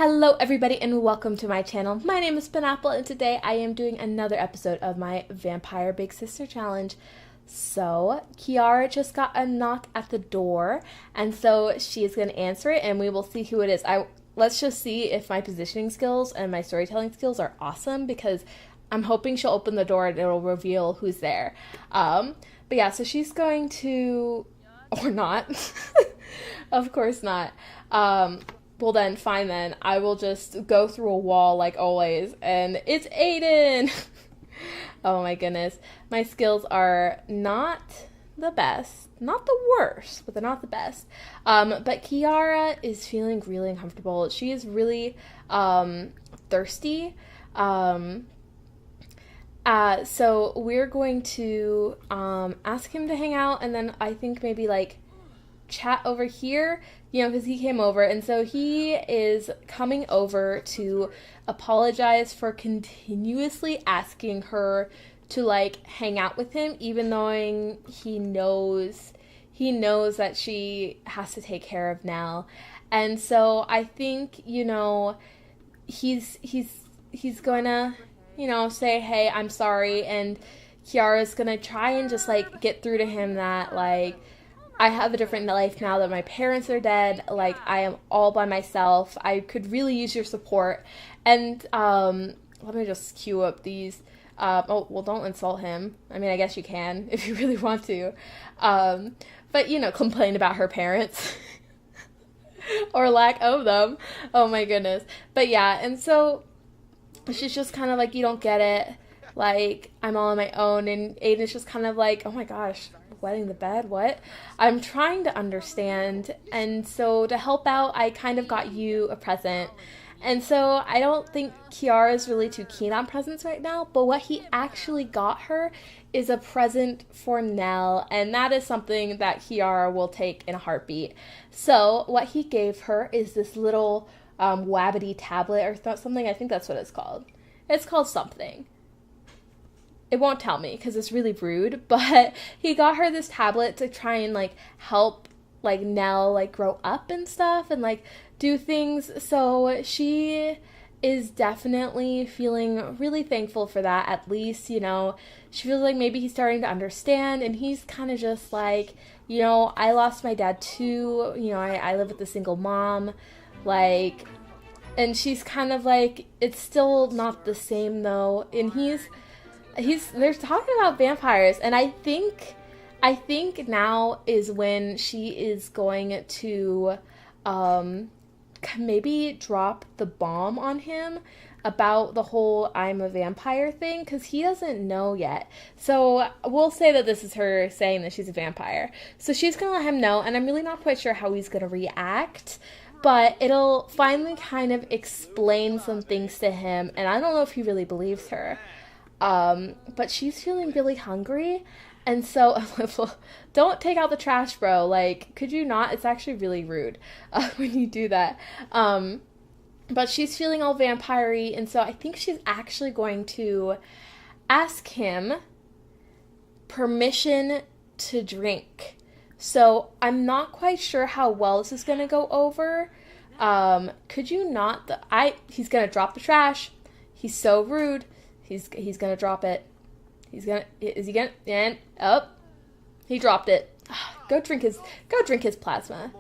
Hello everybody and welcome to my channel. My name is Penapple and today I am doing another episode of my Vampire Big Sister Challenge. So, Kiara just got a knock at the door and so she is going to answer it and we will see who it is. Let's just see if my positioning skills and my storytelling skills are awesome because I'm hoping she'll open the door and it'll reveal who's there. But yeah, so she's going to... or not. Of course not. Well then, fine then. I will just go through a wall like always. And it's Aiden! Oh my goodness. My skills are not the best. Not the worst, but they're not the best. But Kiara is feeling really uncomfortable. She is really thirsty. So we're going to ask him to hang out and then I think maybe like chat over here, you know, because he came over and so he is coming over to apologize for continuously asking her to like hang out with him even though he knows that she has to take care of Nell. And so I think, you know, he's gonna, you know, say, hey, I'm sorry, and Kiara's gonna try and just like get through to him that like I have a different life now that my parents are dead. Like, I am all by myself. I could really use your support. And, let me just queue up these. Oh, well, don't insult him. I mean, I guess you can if you really want to. But, you know, complain about her parents. Or lack of them. Oh, my goodness. But, yeah, and so she's just kind of like, you don't get it. Like, I'm all on my own. And Aiden's just kind of like, oh, my gosh. Wetting the bed? What? I'm trying to understand, and so to help out, I kind of got you a present. And so I don't think Kiara is really too keen on presents right now, but what he actually got her is a present for Nell, and that is something that Kiara will take in a heartbeat. So what he gave her is this little wabbity tablet or something. I think that's what it's called. It's called something. It won't tell me because it's really rude, but he got her this tablet to try and like help like Nell like grow up and stuff and like do things. So she is definitely feeling really thankful for that. At least, you know, she feels like maybe he's starting to understand and he's kind of just like, you know, I lost my dad too. You know, I live with a single mom, like, and she's kind of like, it's still not the same though. And they're talking about vampires, and I think now is when she is going to maybe drop the bomb on him about the whole I'm a vampire thing, because he doesn't know yet. So we'll say that this is her saying that she's a vampire. So she's going to let him know, and I'm really not quite sure how he's going to react, but it'll finally kind of explain some things to him, and I don't know if he really believes her. But she's feeling really hungry, and so, don't take out the trash, bro, like, could you not? It's actually really rude, when you do that, but she's feeling all vampire-y, and so I think she's actually going to ask him permission to drink. So, I'm not quite sure how well this is gonna go over. Could you not, he's gonna drop the trash, he's so rude. He's gonna drop it. Is he gonna, and, oh, he dropped it. Go drink his plasma.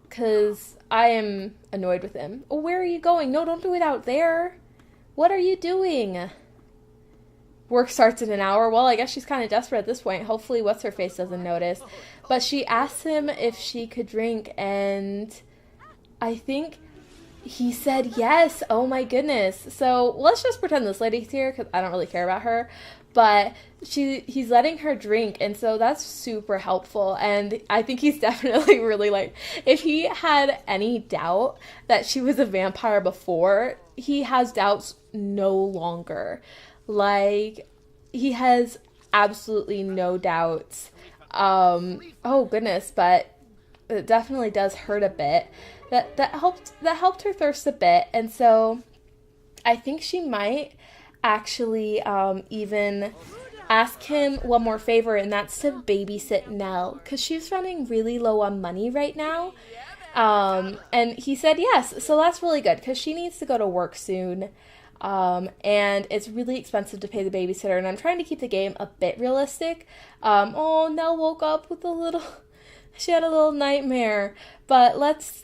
Cause I am annoyed with him. Oh, where are you going? No, don't do it out there. What are you doing? Work starts in an hour. Well, I guess she's kind of desperate at this point. Hopefully what's-her-face doesn't notice. But she asked him if she could drink, and I think he said yes. Oh my goodness. So let's just pretend this lady's here because I don't really care about her. But he's letting her drink, and so that's super helpful. And I think he's definitely really like, if he had any doubt that she was a vampire before, he has doubts no longer. Like, he has absolutely no doubts. Oh goodness, but it definitely does hurt a bit. That helped her thirst a bit, and so I think she might actually even ask him one more favor, and that's to babysit Nell, because she's running really low on money right now, And he said yes, so that's really good because she needs to go to work soon. And it's really expensive to pay the babysitter, and I'm trying to keep the game a bit realistic. Oh, Nell woke up with she had a little nightmare, but let's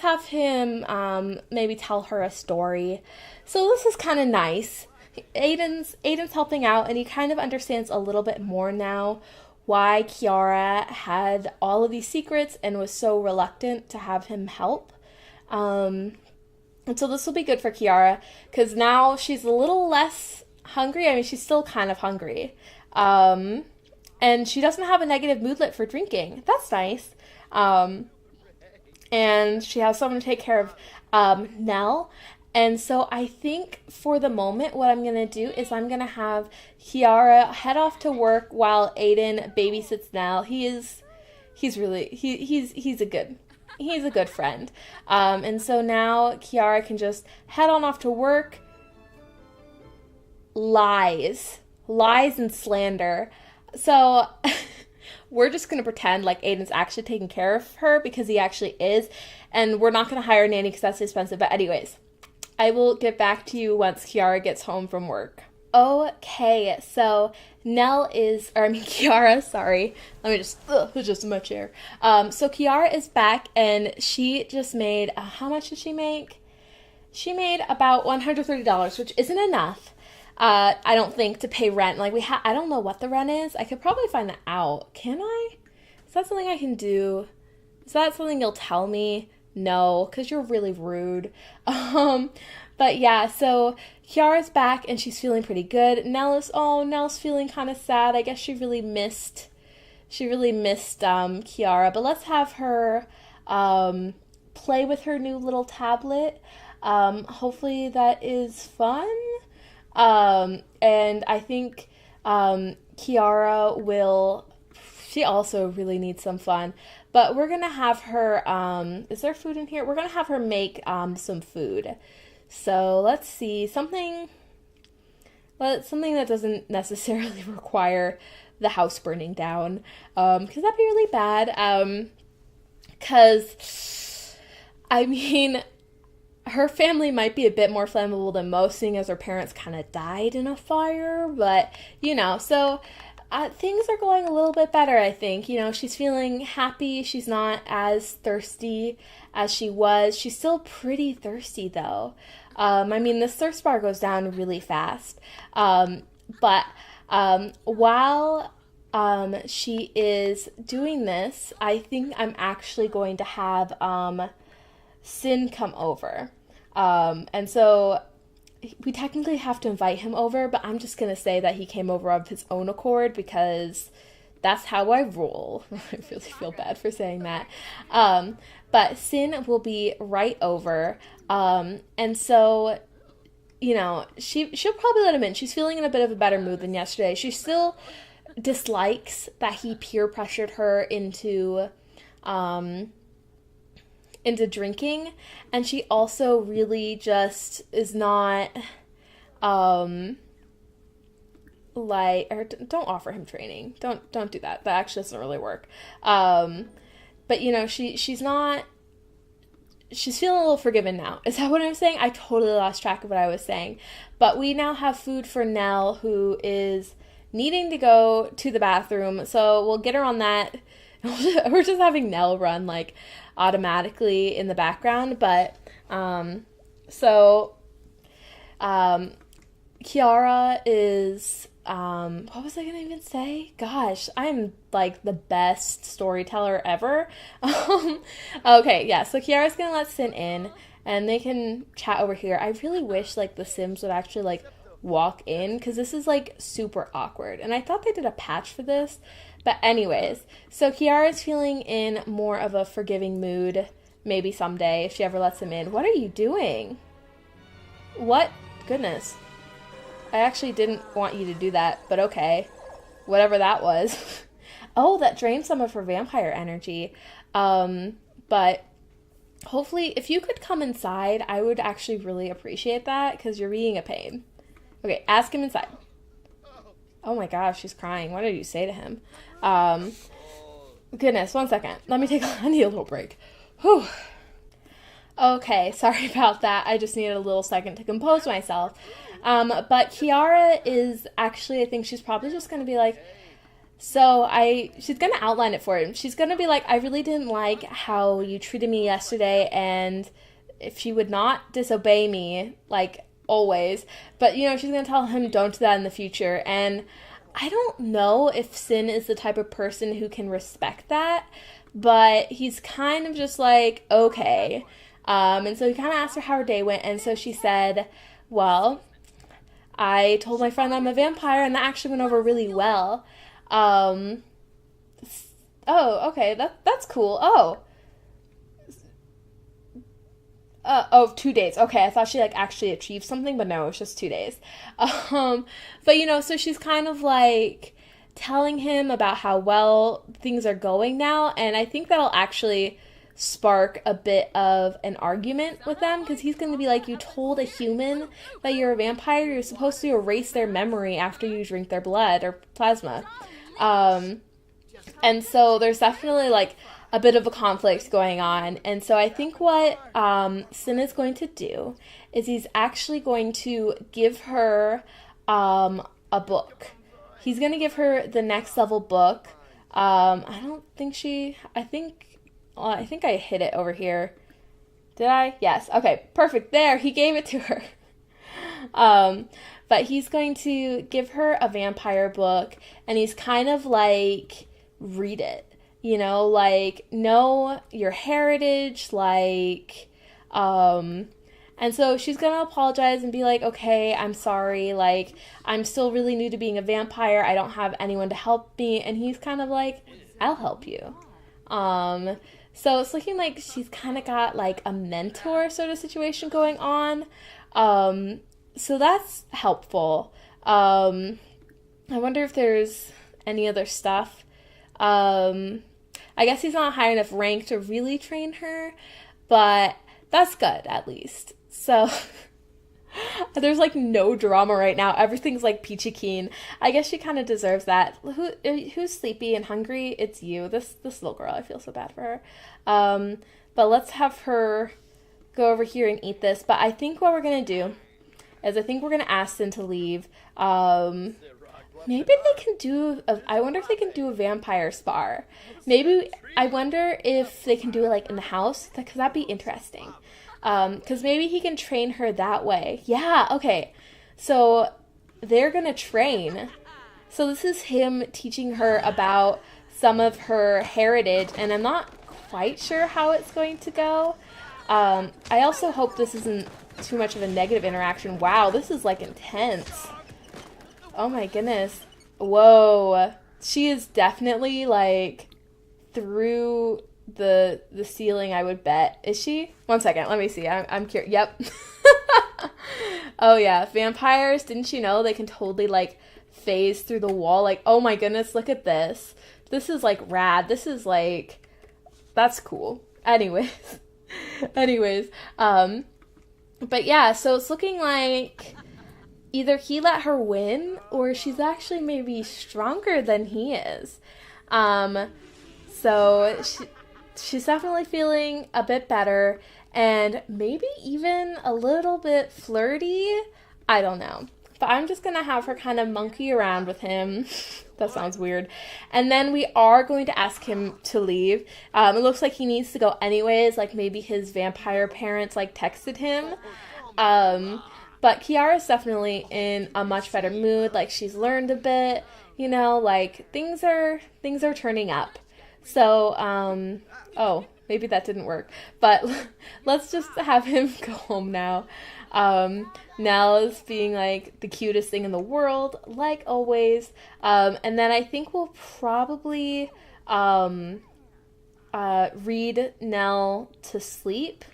have him, maybe tell her a story. So this is kind of nice. Aiden's helping out, and he kind of understands a little bit more now why Kiara had all of these secrets and was so reluctant to have him help. And so this will be good for Kiara, because now she's a little less hungry. I mean, she's still kind of hungry. And she doesn't have a negative moodlet for drinking. That's nice. And she has someone to take care of Nell. And so I think for the moment, what I'm going to do is I'm going to have Kiara head off to work while Aiden babysits Nell. He's a good friend. And so now Kiara can just head on off to work. Lies and slander. So we're just going to pretend like Aiden's actually taking care of her, because he actually is. And we're not going to hire a nanny because that's expensive. But anyways, I will get back to you once Kiara gets home from work. Okay, so Kiara, sorry. Let me just in my chair. So Kiara is back, and she just made, how much did she make? She made about $130, which isn't enough. I don't think, to pay rent. Like, I don't know what the rent is. I could probably find that out. Can I? Is that something I can do? Is that something you'll tell me? No, because you're really rude. But yeah, so Kiara's back and she's feeling pretty good. Nell's feeling kind of sad. I guess she really missed Kiara. But let's have her play with her new little tablet. Hopefully that is fun. And I think Kiara she also really needs some fun. But we're going to have her, is there food in here? We're going to have her make some food. So let's see, something that doesn't necessarily require the house burning down. Because that'd be really bad. Because, I mean, her family might be a bit more flammable than most, seeing as her parents kind of died in a fire. But, so things are going a little bit better, I think. She's feeling happy. She's not as thirsty as she was. She's still pretty thirsty, though. This thirst bar goes down really fast. But while she is doing this, I think I'm actually going to have Sin come over. And so we technically have to invite him over, but I'm just going to say that he came over of his own accord because that's how I roll. I really feel bad for saying that. But Sin will be right over. And so, she'll probably let him in. She's feeling in a bit of a better mood than yesterday. She still dislikes that he peer pressured her into drinking, and she also really just is not don't offer him training. Don't do that. That actually doesn't really work. But she's feeling a little forgiven now. Is that what I'm saying? I totally lost track of what I was saying. But we now have food for Nell, who is needing to go to the bathroom, so we'll get her on that. We're just having Nell run automatically in the background. But Kiara is what was I gonna even say? Gosh, I'm the best storyteller ever. Okay, yeah, so Kiara's gonna let Sin in and they can chat over here. I really wish the Sims would actually walk in, because this is super awkward, and I thought they did a patch for this. But anyways, so Kiara's feeling in more of a forgiving mood, maybe someday, if she ever lets him in. What are you doing? What? Goodness. I actually didn't want you to do that, but okay. Whatever that was. Oh, that drained some of her vampire energy. But hopefully, if you could come inside, I would actually really appreciate that, because you're being a pain. Okay, ask him inside. Oh my gosh, she's crying. What did you say to him? Goodness, one second. I need a little break. Whew. Okay, sorry about that. I just needed a little second to compose myself. But Kiara is actually, I think she's probably just going to be like, she's going to outline it for him. She's going to be like, I really didn't like how you treated me yesterday, and if she would not disobey me, like always, but she's going to tell him don't do that in the future. And I don't know if Sin is the type of person who can respect that, but he's kind of just like, okay. And so he kind of asked her how her day went, and so she said, well, I told my friend I'm a vampire, and that actually went over really well. Oh, okay, that's cool. Oh, 2 days. Okay, I thought she actually achieved something, but no, it's just 2 days. But so she's kind of like telling him about how well things are going now, and I think that'll actually spark a bit of an argument with them, because he's going to be like, you told a human that you're a vampire, you're supposed to erase their memory after you drink their blood or plasma. And so there's definitely a bit of a conflict going on. And so I think what Sin is going to do is he's actually going to give her a book. He's going to give her the next level book. I think I hid it over here. Did I? Yes. Okay, perfect. There, he gave it to her. But he's going to give her a vampire book, and he's kind of like, read it. Know your heritage, and so she's gonna apologize and be like, okay, I'm sorry, I'm still really new to being a vampire, I don't have anyone to help me, and he's kind of like, I'll help you. So it's looking like she's kind of got a mentor sort of situation going on, so that's helpful. I wonder if there's any other stuff. I guess he's not high enough rank to really train her, but that's good, at least. So, there's no drama right now. Everything's peachy keen. I guess she kind of deserves that. Who's sleepy and hungry? It's you. This little girl. I feel so bad for her. But let's have her go over here and eat this. But I think what we're going to do is I think we're going to ask Sin to leave. Maybe they can do I wonder if they can do a vampire spar. I wonder if they can do it in the house, because that'd be interesting. Because maybe he can train her that way. Yeah, okay. So they're gonna train. So this is him teaching her about some of her heritage, and I'm not quite sure how it's going to go. I also hope this isn't too much of a negative interaction. Wow, this is intense. Oh my goodness. Whoa. She is definitely through the ceiling, I would bet. Is she? One second, let me see. I'm curious. Yep. Oh yeah, vampires, didn't you know they can totally phase through the wall? Oh my goodness, look at this. This is rad. This is that's cool. Anyways. But yeah, so it's looking like either he let her win, or she's actually maybe stronger than he is. So she's definitely feeling a bit better, and maybe even a little bit flirty. I don't know. But I'm just going to have her kind of monkey around with him. That sounds weird. And then we are going to ask him to leave. It looks like he needs to go anyways. Maybe his vampire parents texted him. But Kiara's definitely in a much better mood. She's learned a bit, things are turning up. So, oh, maybe that didn't work. But let's just have him go home now. Nell is being the cutest thing in the world, like always. And then I think we'll probably read Nell to sleep.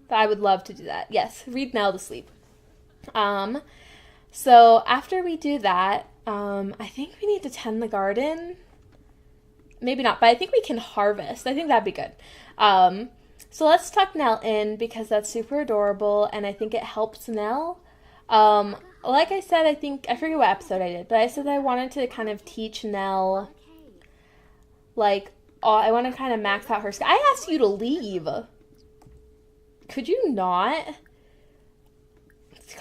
I would love to do that. Yes, read Nell to sleep. So after we do that, I think we need to tend the garden. Maybe not, but I think we can harvest. I think that'd be good. So let's tuck Nell in, because that's super adorable, and I think it helps Nell. Like I said, I forget what episode I did, but I said that I wanted to kind of teach Nell, I want to kind of max out her skin. I asked you to leave. Could you not?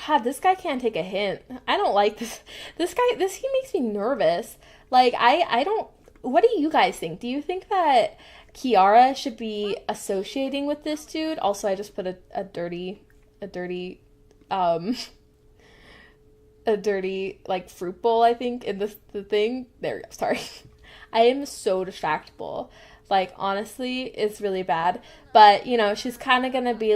God, this guy can't take a hint. I don't like this. He makes me nervous. Like, I don't, what do you guys think? Do you think that Kiara should be associating with this dude? Also, I just put a dirty, like, fruit bowl, I think, in the thing. There we go, sorry. I am so distractible. Like, honestly, it's really bad. But, you know, she's kind of gonna be,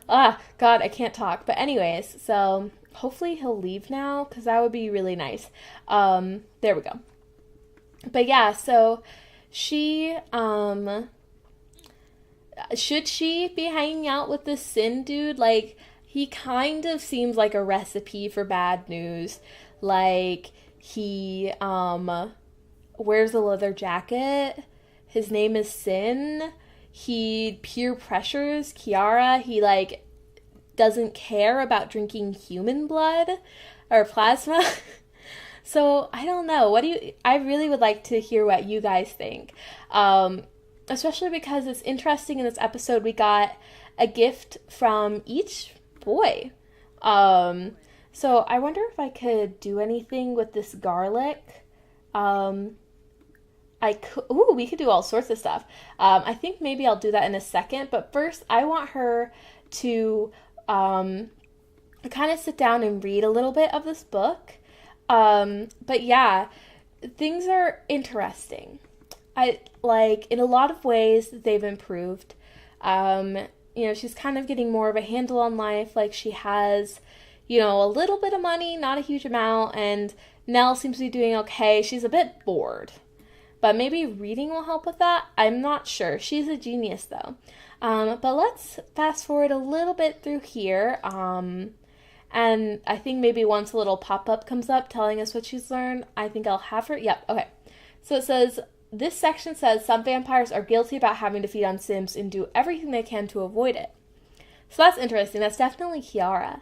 God, I can't talk. But anyways, so hopefully he'll leave now, because that would be really nice. There we go. But yeah, so she, should she be hanging out with this Sin dude? Like, he kind of seems like a recipe for bad news. Like, he, wears a leather jacket. His name is Sin. He peer pressures Kiara. He, like, doesn't care about drinking human blood or plasma. So, I don't know. I really would like to hear what you guys think. Especially because it's interesting in this episode we got a gift from each boy. So I wonder if I could do anything with this garlic. We could do all sorts of stuff. I think maybe I'll do that in a second, but first I want her to kind of sit down and read a little bit of this book. But yeah, things are interesting. In a lot of ways they've improved. You know, she's kind of getting more of a handle on life. Like, she has, you know, a little bit of money, not a huge amount, and Nell seems to be doing okay. She's a bit bored, but maybe reading will help with that. I'm not sure. She's a genius, though. But let's fast forward a little bit through here. And I think maybe once a little pop-up comes up telling us what she's learned, I think I'll have her. Yep, okay. So it says, this section says some vampires are guilty about having to feed on Sims and do everything they can to avoid it. So that's interesting. That's definitely Kiara.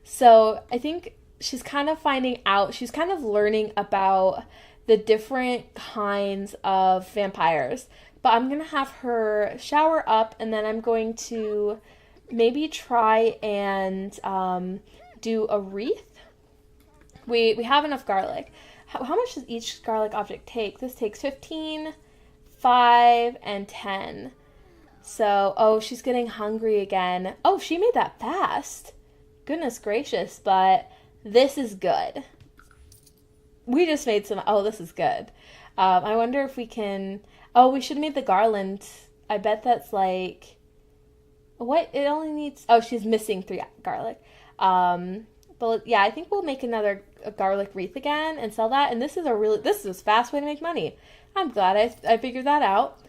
So I think she's kind of she's kind of learning about the different kinds of vampires. But I'm going to have her shower up, and then I'm going to maybe try and do a wreath. We have enough garlic. How much does each garlic object take? This takes 15, 5, and 10. So, she's getting hungry again. Oh, she made that fast. Goodness gracious, but this is good. We just made this is good. I wonder if we can, we should have made the garland. I bet that's like, what? It only needs, she's missing 3 garlic. But yeah, I think we'll make a garlic wreath again and sell that. And this is a fast way to make money. I'm glad I figured that out.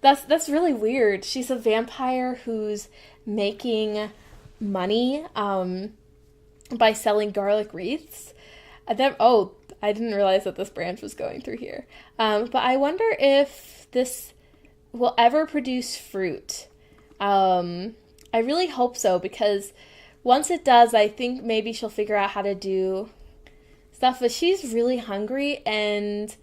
That's really weird. She's a vampire who's making money by selling garlic wreaths. I didn't realize that this branch was going through here. But I wonder if this will ever produce fruit. I really hope so, because once it does, I think maybe she'll figure out how to do stuff. But she's really hungry, and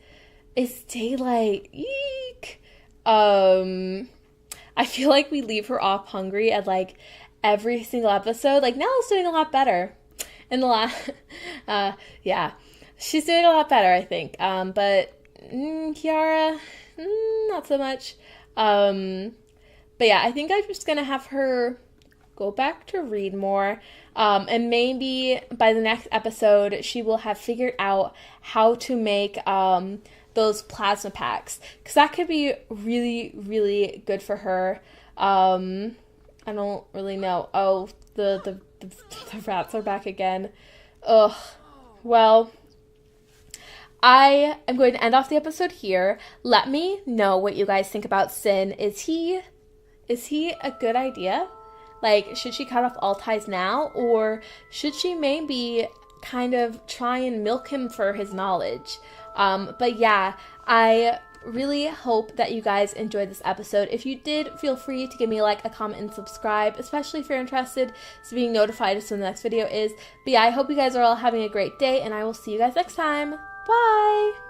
it's daylight. Eek! I feel like we leave her off hungry at, like, every single episode. Like, Nell's doing a lot better. In the last, yeah. She's doing a lot better, I think. But Kiara, not so much. But yeah, I think I'm just going to have her go back to read more. And maybe by the next episode, she will have figured out how to make those plasma packs. Because that could be really, really good for her. I don't really know. Oh, the rats are back again. Ugh. Well, I am going to end off the episode here. Let me know what you guys think about Sin. Is he a good idea? Like, should she cut off all ties now? Or should she maybe kind of try and milk him for his knowledge? But yeah, I really hope that you guys enjoyed this episode. If you did, feel free to give me a like, a comment, and subscribe, especially if you're interested in being notified as when the next video is. But yeah, I hope you guys are all having a great day, and I will see you guys next time. Bye!